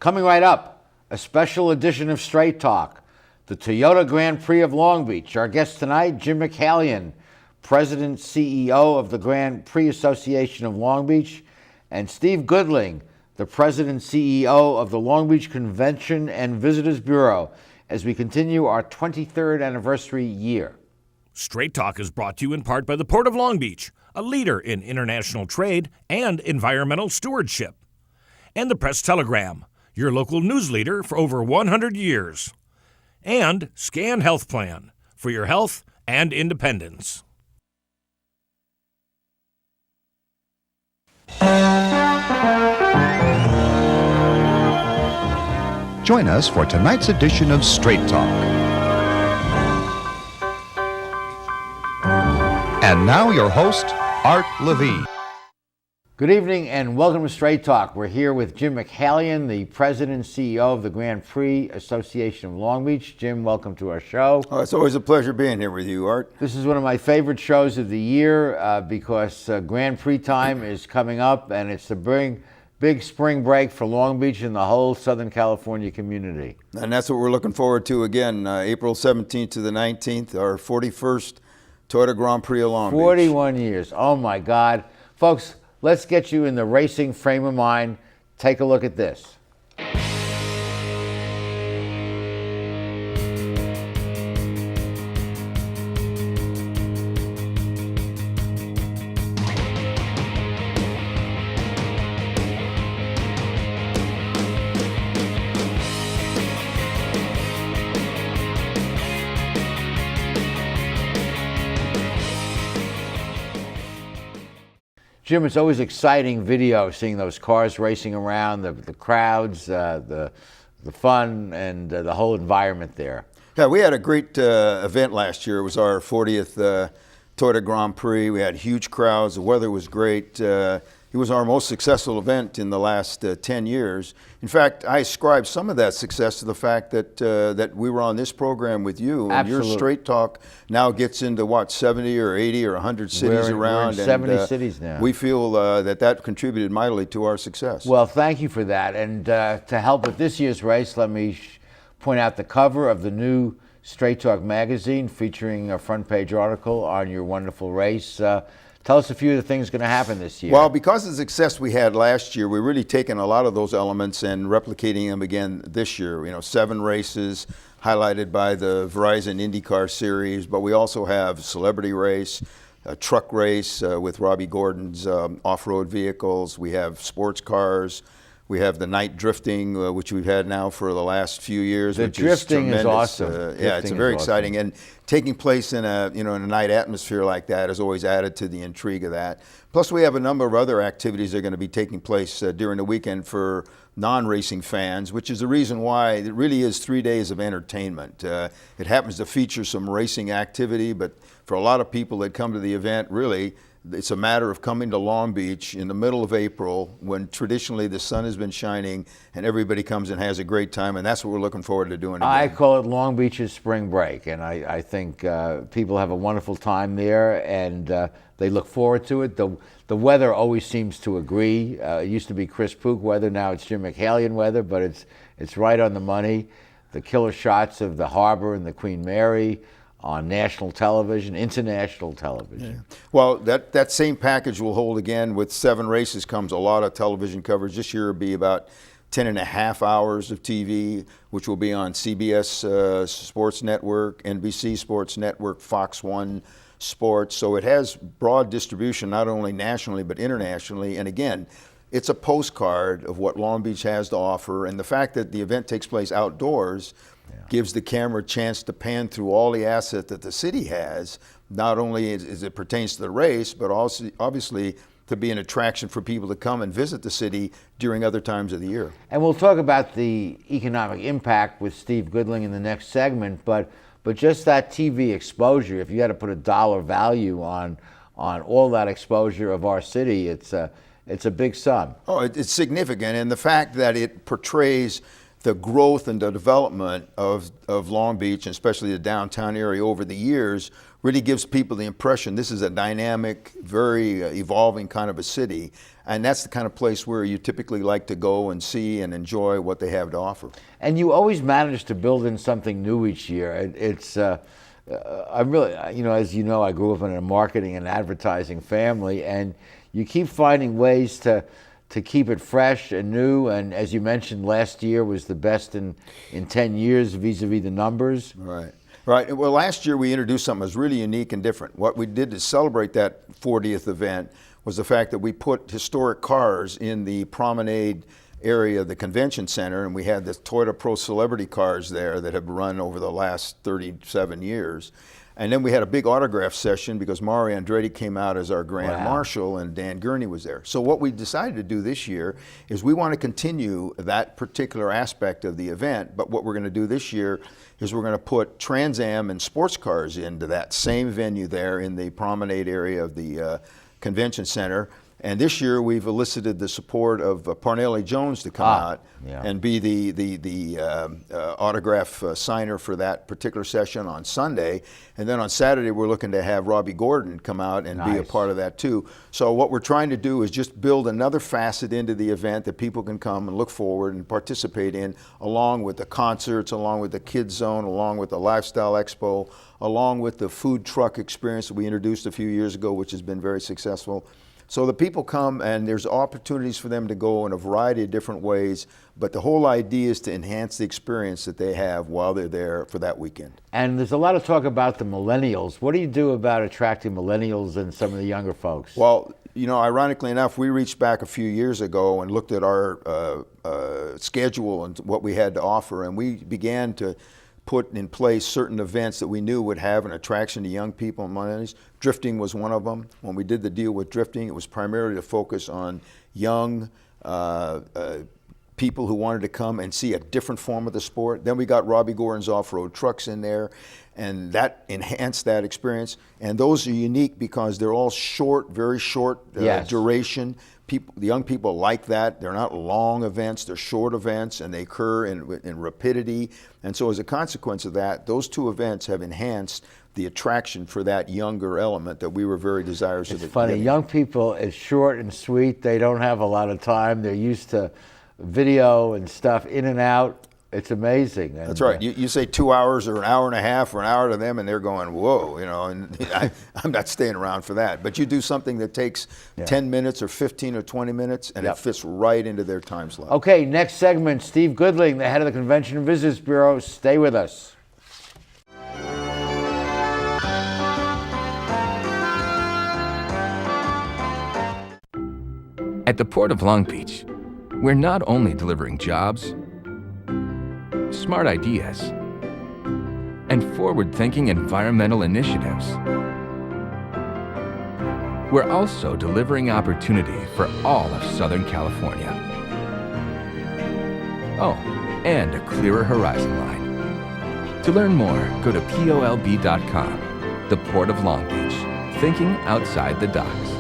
Coming right up, a special edition of Straight Talk, the Toyota Grand Prix of Long Beach. Our guest tonight, Jim Michaelian, President, CEO of the Grand Prix Association of Long Beach, and Steve Goodling, the President, CEO of the Long Beach Convention and Visitors Bureau, as we continue our 23rd anniversary year. Straight Talk is brought to you in part by the Port of Long Beach, a leader in international trade and environmental stewardship, and the Press Telegram, your local news leader for over 100 years, and Scan Health Plan for your health and independence. Join us for tonight's edition of Straight Talk. And now your host, Art Levine. Good evening and welcome to Straight Talk. We're here with Jim Michaelian, the President and CEO of the Grand Prix Association of Long Beach. Jim, welcome to our show. Oh, it's always a pleasure being here with you, Art. This is one of my favorite shows of the year because Grand Prix time is coming up, and it's the big spring break for Long Beach and the whole Southern California community. And that's what we're looking forward to again, April 17th to the 19th, our 41st Toyota Grand Prix of Long Beach. 41 years. Oh, my God. Folks, let's get you in the racing frame of mind. Take a look at this. Jim, it's always exciting video seeing those cars racing around, the crowds, the fun, and the whole environment there. Yeah, we had a great event last year. It was our 40th Toyota Grand Prix. We had huge crowds. The weather was great. It was our most successful event in the last 10 years. In fact, I ascribe some of that success to the fact that we were on this program with you. And Absolutely. your Straight Talk now gets into, 70 or 80 or 100 cities around. We're in 70 cities now. We feel that contributed mightily to our success. Well, thank you for that. And to help with this year's race, let me point out the cover of the new Straight Talk magazine featuring a front page article on your wonderful race. Tell us a few of the things going to happen this year. Well, because of the success we had last year, we're really taking a lot of those elements and replicating them again this year. 7 races highlighted by the Verizon IndyCar series, but we also have celebrity race, a truck race with Robbie Gordon's off-road vehicles. We have sports cars. We have the night drifting, which we've had now for the last few years. The drifting is awesome. Yeah, it's very exciting, and taking place in a night atmosphere like that has always added to the intrigue of that. Plus, we have a number of other activities that are going to be taking place during the weekend for non-racing fans, which is the reason why it really is 3 days of entertainment. It happens to feature some racing activity, but for a lot of people that come to the event, really, it's a matter of coming to Long Beach in the middle of April when traditionally the sun has been shining and everybody comes and has a great time, and that's what we're looking forward to doing again. I call it Long Beach's spring break, and I think people have a wonderful time there, and they look forward to it. The weather always seems to agree. It used to be Chris Pook weather, now it's Jim Michaelian weather, but it's right on the money. The killer shots of the harbor and the Queen Mary on national television, international television. Yeah. Well, that same package will hold again. With 7 races comes a lot of television coverage. This year will be about 10 and a half hours of TV, which will be on CBS Sports Network, NBC Sports Network, Fox 1 Sports. So it has broad distribution, not only nationally but internationally. And again, it's a postcard of what Long Beach has to offer. And the fact that the event takes place outdoors gives the camera a chance to pan through all the asset that the city has, not only as it pertains to the race, but also obviously to be an attraction for people to come and visit the city during other times of the year. And we'll talk about the economic impact with Steve Goodling in the next segment, but just that TV exposure, if you had to put a dollar value on all that exposure of our city, it's a big sum. Oh, it's significant, and the fact that it portrays the growth and the development of Long Beach, and especially the downtown area over the years, really gives people the impression this is a dynamic, very evolving kind of a city. And that's the kind of place where you typically like to go and see and enjoy what they have to offer. And you always manage to build in something new each year. I'm really, as you know, I grew up in a marketing and advertising family, and you keep finding ways to keep it fresh and new. And as you mentioned, last year was the best in 10 years vis-a-vis the numbers. Right. Right. Well, last year we introduced something that was really unique and different. What we did to celebrate that 40th event was the fact that we put historic cars in the promenade area of the convention center, and we had the Toyota Pro Celebrity cars there that have run over the last 37 years. And then we had a big autograph session because Mario Andretti came out as our Grand Marshal, and Dan Gurney was there. So what we decided to do this year is we want to continue that particular aspect of the event, but what we're going to do this year is we're going to put Trans Am and sports cars into that same venue there in the promenade area of the convention center. And this year we've elicited the support of Parnelli Jones to come out and be the autograph signer for that particular session on Sunday. And then on Saturday we're looking to have Robbie Gordon come out and be a part of that too. So what we're trying to do is just build another facet into the event that people can come and look forward and participate in, along with the concerts, along with the kids zone, along with the lifestyle expo, along with the food truck experience that we introduced a few years ago, which has been very successful. So the people come, and there's opportunities for them to go in a variety of different ways, but the whole idea is to enhance the experience that they have while they're there for that weekend. And there's a lot of talk about the millennials. What do you do about attracting millennials and some of the younger folks? Well, ironically enough, we reached back a few years ago and looked at our schedule and what we had to offer, and we began to put in place certain events that we knew would have an attraction to young people and millennials. Drifting was one of them. When we did the deal with drifting, it was primarily to focus on young people who wanted to come and see a different form of the sport. Then we got Robbie Gordon's off-road trucks in there, and that enhanced that experience. And those are unique because they're all short, very short duration. The young people like that. They're not long events, they're short events, and they occur in rapidity. And so as a consequence of that, those two events have enhanced the attraction for that younger element that we were very desirous of. It's funny, young people, it's short and sweet. They don't have a lot of time. They're used to video and stuff in and out. It's amazing. And, that's right. You say 2 hours or an hour and a half or an hour to them, and they're going, whoa, and I'm not staying around for that. But you do something that takes 10 minutes or 15 or 20 minutes, and it fits right into their time slot. Okay, next segment, Steve Goodling, the head of the Convention and Visitors Bureau. Stay with us. At the Port of Long Beach, we're not only delivering jobs, smart ideas, and forward-thinking environmental initiatives. We're also delivering opportunity for all of Southern California. Oh, and a clearer horizon line. To learn more, go to polb.com, the Port of Long Beach, thinking outside the docks.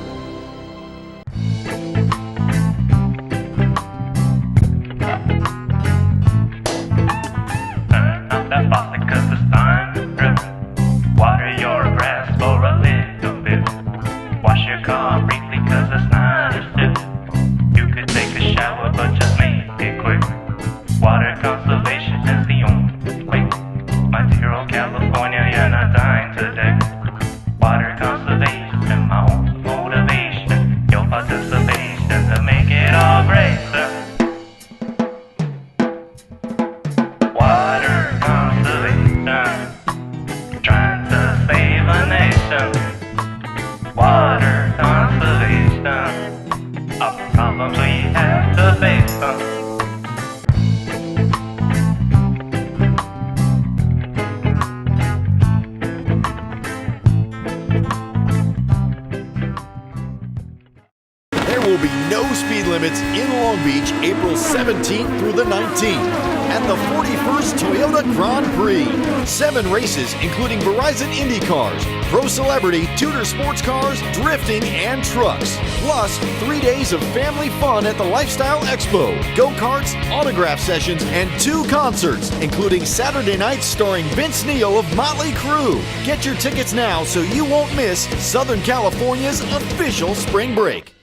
limits in Long Beach, April 17th through the 19th. And the 41st Toyota Grand Prix. 7 races, including Verizon Indy cars, Pro Celebrity, Tudor sports cars, drifting, and trucks. Plus, 3 days of family fun at the Lifestyle Expo, go-karts, autograph sessions, and 2 concerts, including Saturday nights starring Vince Neil of Motley Crue. Get your tickets now so you won't miss Southern California's official spring break.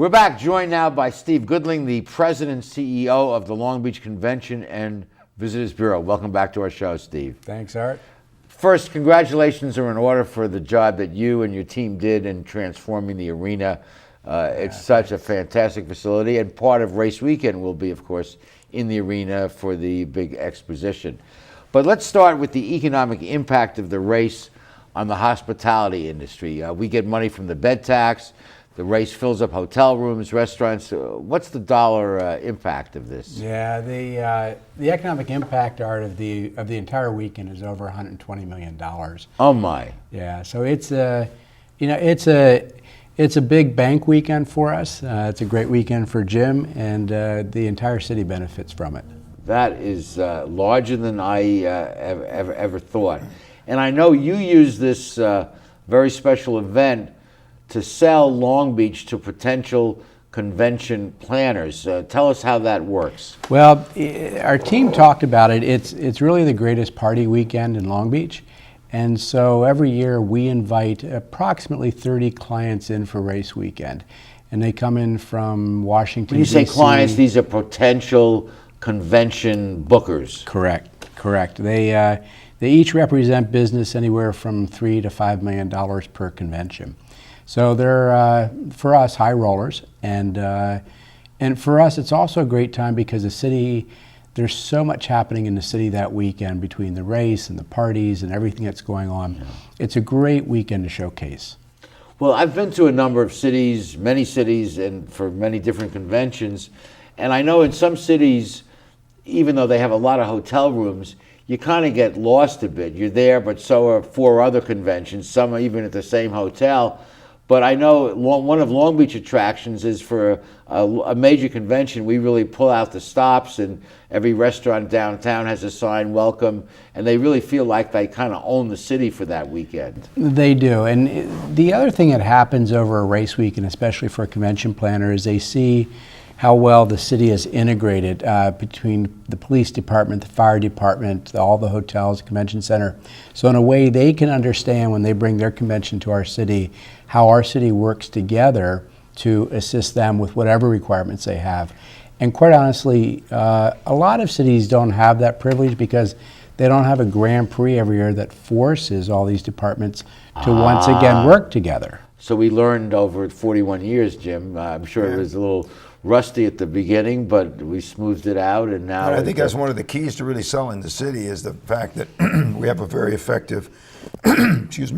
We're back, joined now by Steve Goodling, the President and CEO of the Long Beach Convention and Visitors Bureau. Welcome back to our show, Steve. Thanks, Art. First, congratulations are in order for the job that you and your team did in transforming the arena. It's such a fantastic facility, and part of race weekend will be, of course, in the arena for the big exposition. But let's start with the economic impact of the race on the hospitality industry. We get money from the bed tax. The race fills up hotel rooms, restaurants. What's the dollar impact of this? Yeah, the economic impact, Art, of the entire weekend is over $120 million. Oh my! Yeah, so it's a big bank weekend for us. It's a great weekend for Jim, and the entire city benefits from it. That is larger than I ever thought. And I know you use this very special event to sell Long Beach to potential convention planners. Tell us how that works. Well, our team talked about it. It's really the greatest party weekend in Long Beach. And so every year we invite approximately 30 clients in for race weekend. And they come in from Washington, When you say DC. clients, these are potential convention bookers. Correct. They each represent business anywhere from $3 to $5 million per convention. So they're, for us, high rollers. And for us, it's also a great time because the city, there's so much happening in the city that weekend between the race and the parties and everything that's going on. Yeah. It's a great weekend to showcase. Well, I've been to a number of cities, many cities, and for many different conventions. And I know in some cities, even though they have a lot of hotel rooms, you kind of get lost a bit. You're there, but so are 4 other conventions, some are even at the same hotel. But I know one of Long Beach attractions is for a major convention, we really pull out the stops, and every restaurant downtown has a sign, welcome, and they really feel like they kind of own the city for that weekend. They do. And the other thing that happens over a race week, and especially for a convention planner, is they see how well the city is integrated between the police department, the fire department, all the hotels, the convention center. So in a way, they can understand when they bring their convention to our city, how our city works together to assist them with whatever requirements they have. And quite honestly, a lot of cities don't have that privilege because they don't have a Grand Prix every year that forces all these departments to once again work together. So we learned over 41 years, Jim. I'm sure it was a little rusty at the beginning, but we smoothed it out, and now... And I think that's one of the keys to really selling the city is the fact that we have a very effective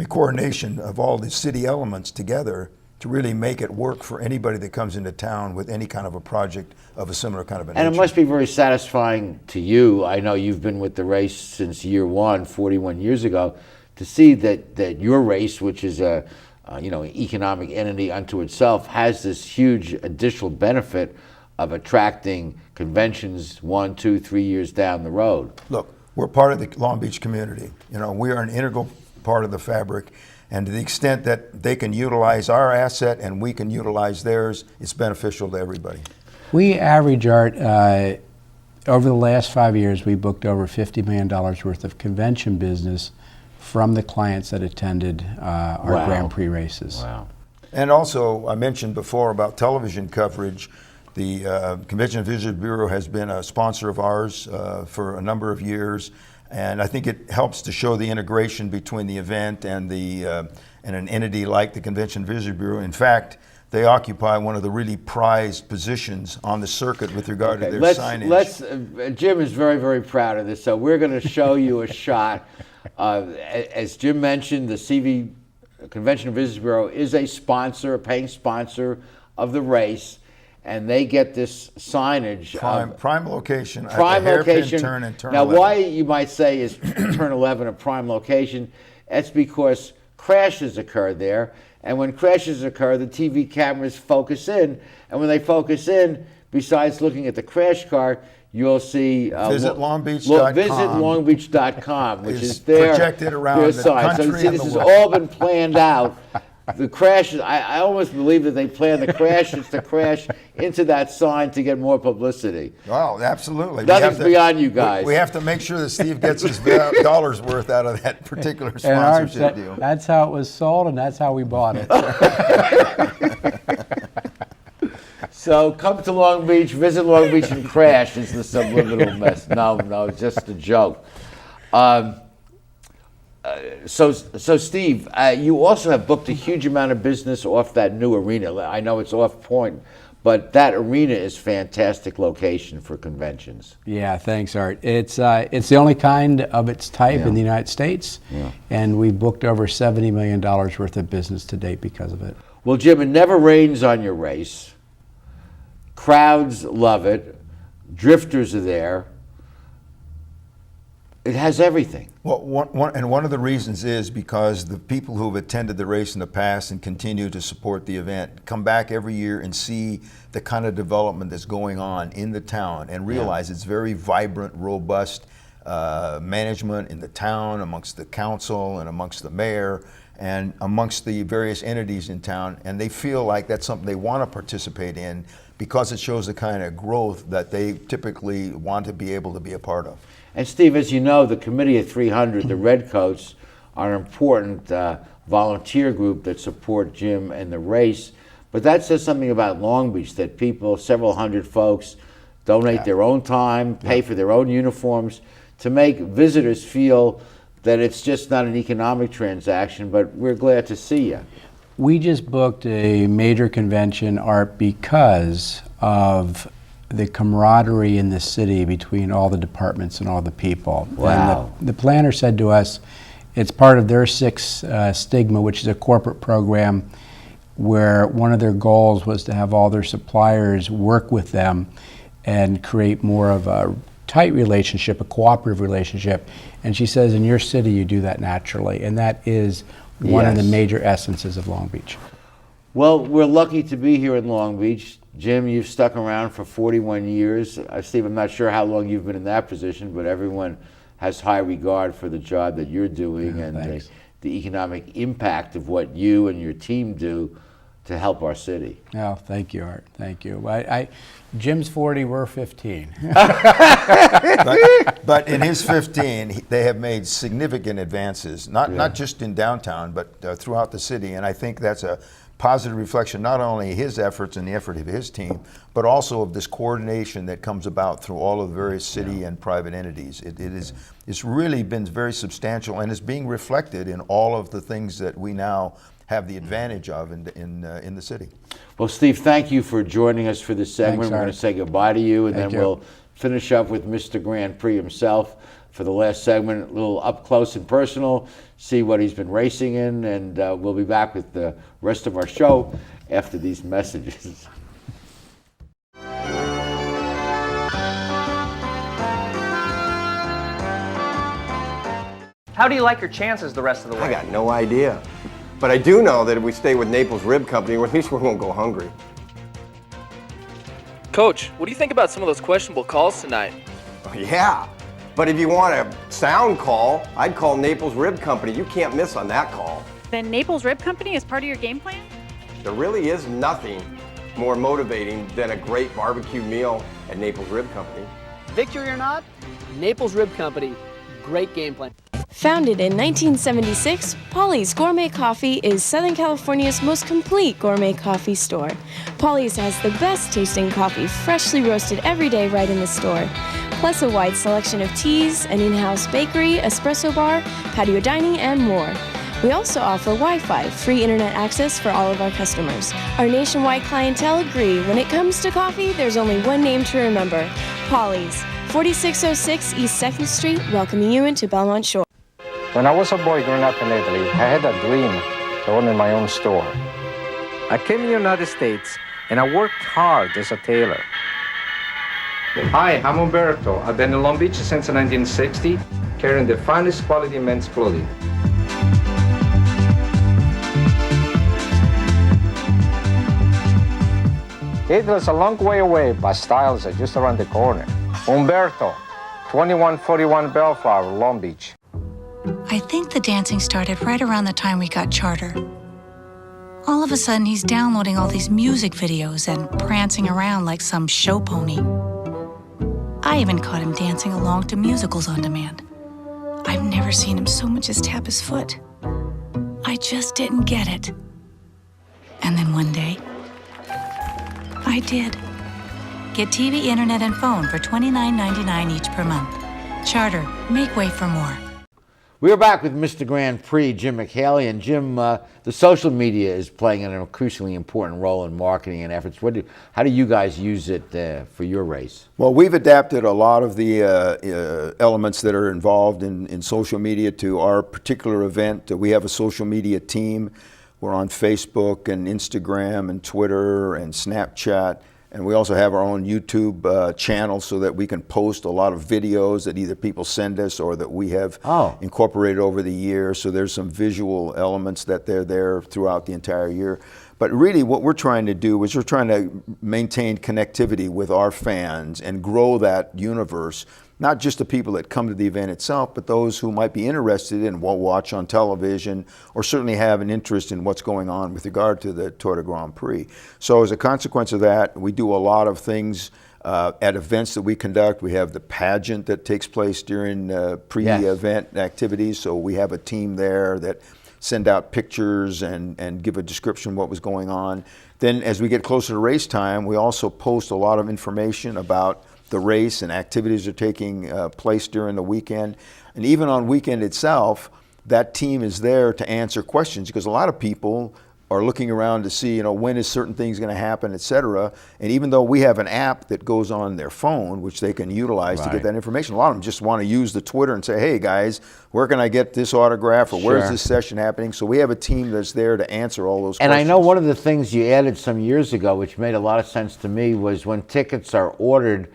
coordination of all the city elements together to really make it work for anybody that comes into town with any kind of a project of a similar kind of a nature. And it must be very satisfying to you. I know you've been with the race since year 1, 41 years ago, to see that your race, which is a economic entity unto itself, has this huge additional benefit of attracting conventions 1, 2, 3 years down the road. Look, we're part of the Long Beach community. We are an integral part of the fabric, and to the extent that they can utilize our asset and we can utilize theirs, it's beneficial to everybody. We average, Art, over the last 5 years, we booked over $50 million worth of convention business from the clients that attended our Grand Prix races. Wow. And also, I mentioned before about television coverage. The Convention and Visitors Bureau has been a sponsor of ours for a number of years, and I think it helps to show the integration between the event and an entity like the Convention and Visitors Bureau. In fact, they occupy one of the really prized positions on the circuit with regard to their signage. Jim is very, very proud of this, so we're going to show you a shot. As Jim mentioned, the CV Convention and Visitors Bureau is a sponsor, a paying sponsor of the race, and they get this signage. Prime location, prime at the location. Hairpin turn and turn now, 11. why you might say is turn 11 a prime location? That's because crashes occur there, And when crashes occur, the TV cameras focus in. And when they focus in, besides looking at the crash car, you'll see Visit longbeach.com. Visit longbeach.com, which Is is their projected around their the side. So country see, and this the has world. all been planned out. The crashes, I almost believe that they planned the crashes to crash into that sign to get more publicity. Well, absolutely. Nothing's beyond you guys. We have to make sure that Steve gets his dollars worth out of that particular And Art, sponsorship deal. that's how it was sold, and that's how we bought it. So come to Long Beach, visit Long Beach and crash is the subliminal mess. No, it's just a joke. So Steve, you also have booked a huge amount of business off that new arena. I know it's off point, but that arena is fantastic location for conventions. Yeah, thanks, Art. It's the only kind of its type in the United States, and we've booked over $70 million worth of business to date because of it. Well, Jim, it never rains on your race. Crowds love it. Drifters are there. It has everything. Well, one of the reasons is because the people who have attended the race in the past and continue to support the event come back every year and see the kind of development that's going on in the town and realize it's very vibrant, robust management in the town, amongst the council and amongst the mayor and amongst the various entities in town, and they feel like that's something they want to participate in because it shows the kind of growth that they typically want to be able to be a part of. And Steve, as you know, the Committee of 300, the Redcoats, are an important volunteer group that support Jim and the race. But that says something about Long Beach, that people, several hundred folks, donate their own time, pay for their own uniforms to make visitors feel that it's just not an economic transaction, but we're glad to see you. We just booked a major convention, Art, because of the camaraderie in the city between all the departments and all the people. Wow. And the planner said to us, it's part of their Six Stigma, which is a corporate program where one of their goals was to have all their suppliers work with them and create more of a tight relationship, a cooperative relationship. And she says, in your city, you do that naturally. And that is one of the major essences of Long Beach. Well, we're lucky to be here in Long Beach. Jim, you've stuck around for 41 years. Steve, I'm not sure how long you've been in that position, but everyone has high regard for the job that you're doing and the economic impact of what you and your team do to help our city. Oh, thank you, Art. Thank you. Jim's 40, we're 15. But in his 15, they have made significant advances, not just in downtown, but throughout the city. And I think that's a positive reflection, not only his efforts and the effort of his team, but also of this coordination that comes about through all of the various city and private entities. It's really been very substantial, and it's being reflected in all of the things that we now have the advantage of in the city. Well, Steve, thank you for joining us for this segment. Thanks, We're going Art. to say goodbye to you, and Thank then you. we'll finish up with Mr. Grand Prix himself for the last segment, a little up close and personal, see what he's been racing in, and we'll be back with the rest of our show after these messages. How do you like your chances the rest of the way? I got no idea. But I do know that if we stay with Naples Rib Company, at least we won't go hungry. Coach, what do you think about some of those questionable calls tonight? Yeah, but if you want a sound call, I'd call Naples Rib Company. You can't miss on that call. Then Naples Rib Company is part of your game plan? There really is nothing more motivating than a great barbecue meal at Naples Rib Company. Victory or not, Naples Rib Company, great game plan. Founded in 1976, Polly's Gourmet Coffee is Southern California's most complete gourmet coffee store. Polly's has the best tasting coffee, freshly roasted every day right in the store, plus a wide selection of teas, an in-house bakery, espresso bar, patio dining, and more. We also offer Wi-Fi, free internet access for all of our customers. Our nationwide clientele agree when it comes to coffee, there's only one name to remember, Polly's, 4606 East 2nd Street, welcoming you into Belmont Shore. When I was a boy growing up in Italy, I had a dream to own my own store. I came to the United States and I worked hard as a tailor. Hi, I'm Umberto. I've been in Long Beach since 1960, carrying the finest quality men's clothing. Italy's a long way away, but styles are just around the corner. Umberto, 2141 Bellflower, Long Beach. I think the dancing started right around the time we got charter. All of a sudden, he's downloading all these music videos and prancing around like some show pony. I even caught him dancing along to musicals on demand. I've never seen him so much as tap his foot. I just didn't get it. And then one day, I did. Get TV, internet, and phone for $29.99 each per month. Charter, make way for more. We are back with Mr. Grand Prix, Jim Michaelian. Jim, the social media is playing an increasingly important role in marketing and efforts. How do you guys use it for your race? Well, we've adapted a lot of the elements that are involved in social media to our particular event. We have a social media team. We're on Facebook and Instagram and Twitter and Snapchat. And we also have our own YouTube channel so that we can post a lot of videos that either people send us or that we have incorporated over the years. So there's some visual elements that they're there throughout the entire year. But really what we're trying to do is we're trying to maintain connectivity with our fans and grow that universe, not just the people that come to the event itself, but those who might be interested in what watch on television or certainly have an interest in what's going on with regard to the Toyota Grand Prix. So as a consequence of that, we do a lot of things at events that we conduct. We have the pageant that takes place during pre-event activities. So we have a team there that send out pictures and give a description of what was going on. Then as we get closer to race time, we also post a lot of information about the race and activities are taking place during the weekend. And even on weekend itself, that team is there to answer questions because a lot of people are looking around to see, when is certain things going to happen, et cetera. And even though we have an app that goes on their phone, which they can utilize to get that information, a lot of them just want to use the Twitter and say, hey guys, where can I get this autograph or where's this session happening? So we have a team that's there to answer all those questions. And I know one of the things you added some years ago, which made a lot of sense to me, was when tickets are ordered,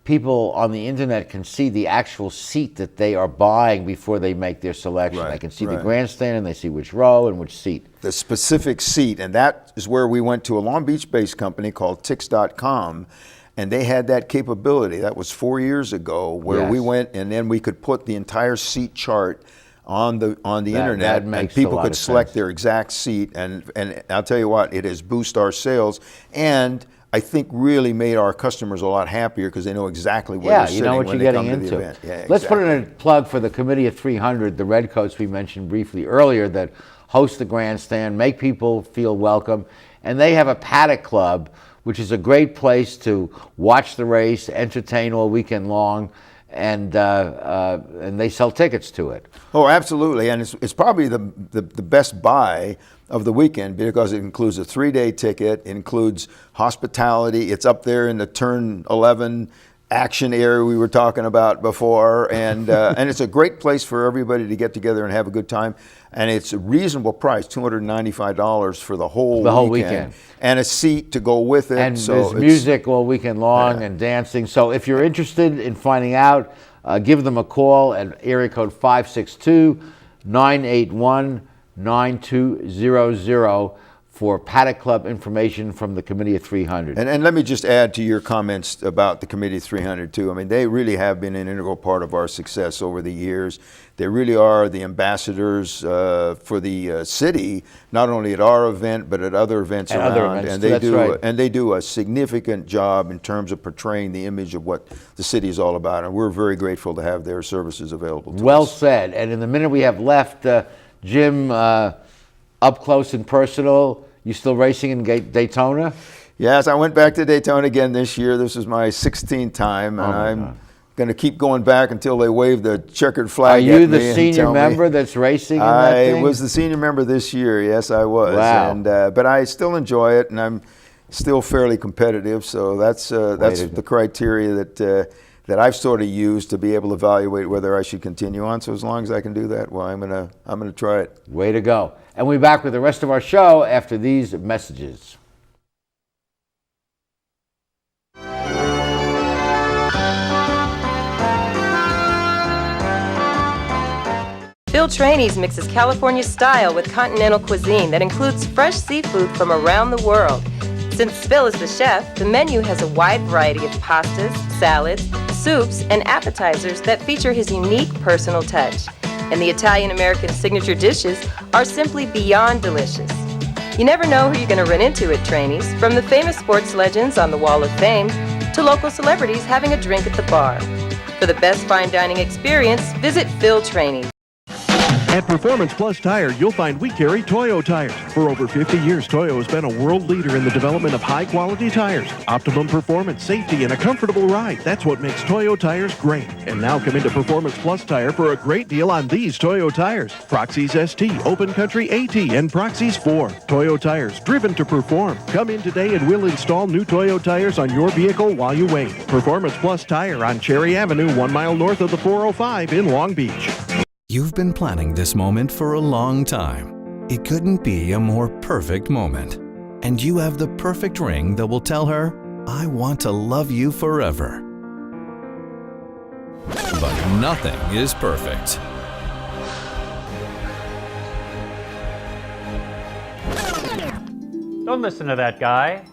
people on the internet can see the actual seat that they are buying before they make their selection. They can see the grandstand and they see which row and which seat. The specific seat, and that is where we went to a Long Beach-based company called Tix.com, and they had that capability. That was 4 years ago, where we went and then we could put the entire seat chart on the internet, and people could select their exact seat. And I'll tell you what, it has boosted our sales, and I think really made our customers a lot happier because they know exactly where they're sitting you know what when you're they getting come to the into. event. Yeah, Let's put in a plug for the Committee of 300, the Redcoats we mentioned briefly earlier, that host the grandstand, make people feel welcome, and they have a paddock club, which is a great place to watch the race, entertain all weekend long, and they sell tickets to it. Oh, absolutely, and it's probably the best buy of the weekend because it includes a 3-day ticket, it includes hospitality, it's up there in the Turn 11 action area we were talking about before, and it's a great place for everybody to get together and have a good time, and it's a reasonable price, $295 for the whole weekend, and a seat to go with it. And so there's music all weekend long and dancing. So if you're interested in finding out, give them a call at area code 562-981-9200 for Paddock Club information from the Committee of 300. And let me just add to your comments about the Committee of 300 too. I mean, they really have been an integral part of our success over the years. They really are the ambassadors for the city, not only at our event but at other events around. And they do a significant job in terms of portraying the image of what the city is all about. And we're very grateful to have their services available to us. Well said. And in the minute we have left, Jim, up close and personal, you still racing in Daytona? Yes, I went back to Daytona again this year. This is my 16th time, and I'm going to keep going back until they wave the checkered flag at me. Are you the senior member that's racing in that thing? I was the senior member this year, yes, I was. Wow. And, but I still enjoy it, and I'm still fairly competitive, so that's the criteria that I've sort of used to be able to evaluate whether I should continue on. So as long as I can do that, well, I'm gonna try it. Way to go. And we'll be back with the rest of our show after these messages. Phil Trainey's mixes California style with continental cuisine that includes fresh seafood from around the world. Since Phil is the chef, the menu has a wide variety of pastas, salads, soups, and appetizers that feature his unique personal touch. And the Italian-American signature dishes are simply beyond delicious. You never know who you're going to run into at Trainees, from the famous sports legends on the Wall of Fame to local celebrities having a drink at the bar. For the best fine dining experience, visit Phil Trainees. At Performance Plus Tire, you'll find we carry Toyo tires. For over 50 years, Toyo has been a world leader in the development of high-quality tires. Optimum performance, safety, and a comfortable ride. That's what makes Toyo tires great. And now come into Performance Plus Tire for a great deal on these Toyo tires. Proxys ST, Open Country AT, and Proxys 4. Toyo tires, driven to perform. Come in today and we'll install new Toyo tires on your vehicle while you wait. Performance Plus Tire on Cherry Avenue, 1 mile north of the 405 in Long Beach. You've been planning this moment for a long time. It couldn't be a more perfect moment. And you have the perfect ring that will tell her, I want to love you forever. But nothing is perfect. Don't listen to that guy.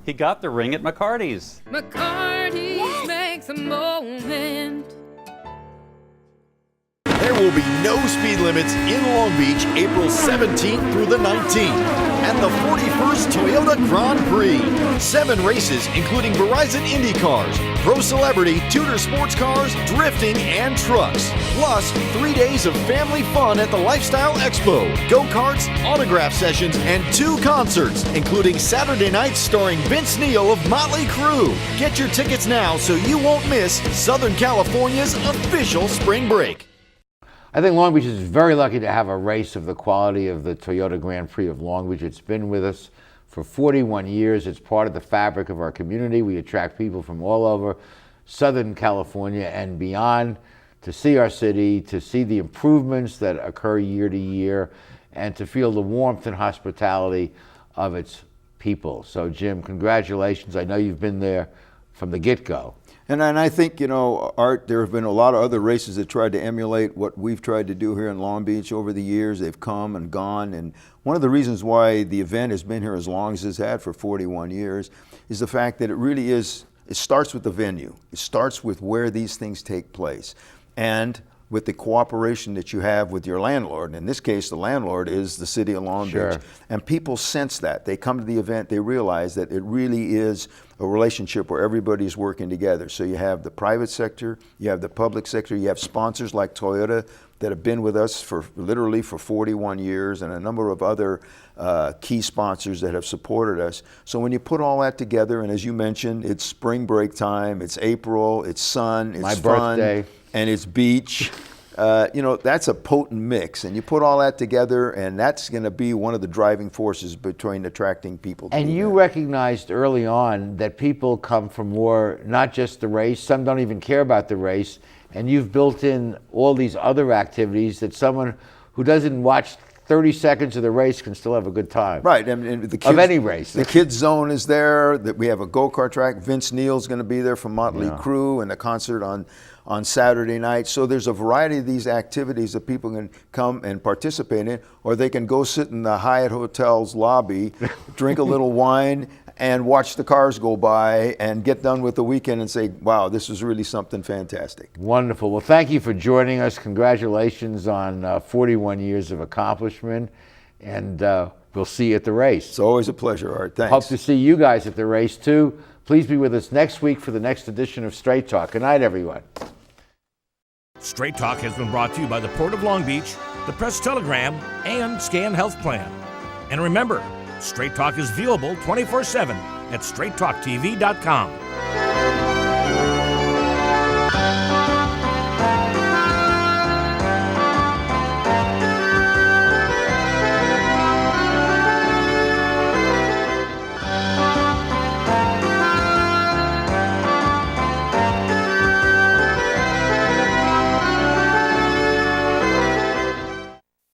He got the ring at McCarty's. McCarty's makes a moment. There will be no speed limits in Long Beach April 17th through the 19th at the 41st Toyota Grand Prix. 7 races including Verizon Indy cars, Pro Celebrity, Tudor sports cars, drifting, and trucks. Plus 3 days of family fun at the Lifestyle Expo, go-karts, autograph sessions, and 2 concerts, including Saturday nights starring Vince Neil of Motley Crue. Get your tickets now so you won't miss Southern California's official spring break. I think Long Beach is very lucky to have a race of the quality of the Toyota Grand Prix of Long Beach. It's been with us for 41 years. It's part of the fabric of our community. We attract people from all over Southern California and beyond to see our city, to see the improvements that occur year to year, and to feel the warmth and hospitality of its people. So, Jim, congratulations. I know you've been there from the get-go. And I think, you know, Art, there have been a lot of other races that tried to emulate what we've tried to do here in Long Beach over the years. They've come and gone. And one of the reasons why the event has been here as long as it's had for 41 years is the fact that it really is, it starts with the venue. It starts with where these things take place. And with the cooperation that you have with your landlord. In this case, the landlord is the city of Long Beach. And people sense that. They come to the event, they realize that it really is a relationship where everybody's working together. So you have the private sector, you have the public sector, you have sponsors like Toyota that have been with us for literally for 41 years, and a number of other key sponsors that have supported us. So when you put all that together, and as you mentioned, it's spring break time, it's April, it's sun, it's my fun, birthday, and it's beach. You know, that's a potent mix, and you put all that together, and that's going to be one of the driving forces between attracting people to And the you event. recognized early on that people come for more, not just the race, some don't even care about the race, and you've built in all these other activities that someone who doesn't watch 30 seconds of the race can still have a good time. Right, and the kids, of any race. The kids zone is there. That we have a go-kart track. Vince Neil's going to be there from Motley Crue, and a concert on Saturday night. So there's a variety of these activities that people can come and participate in, or they can go sit in the Hyatt Hotel's lobby, drink a little wine, and watch the cars go by and get done with the weekend and say, wow, this was really something fantastic. Wonderful. Well, thank you for joining us. Congratulations on 41 years of accomplishment, and we'll see you at the race. It's always a pleasure, Art. Thanks. Hope to see you guys at the race, too. Please be with us next week for the next edition of Straight Talk. Good night, everyone. Straight Talk has been brought to you by the Port of Long Beach, the Press Telegram, and Scan Health Plan. And remember, Straight Talk is viewable 24/7 at straighttalktv.com.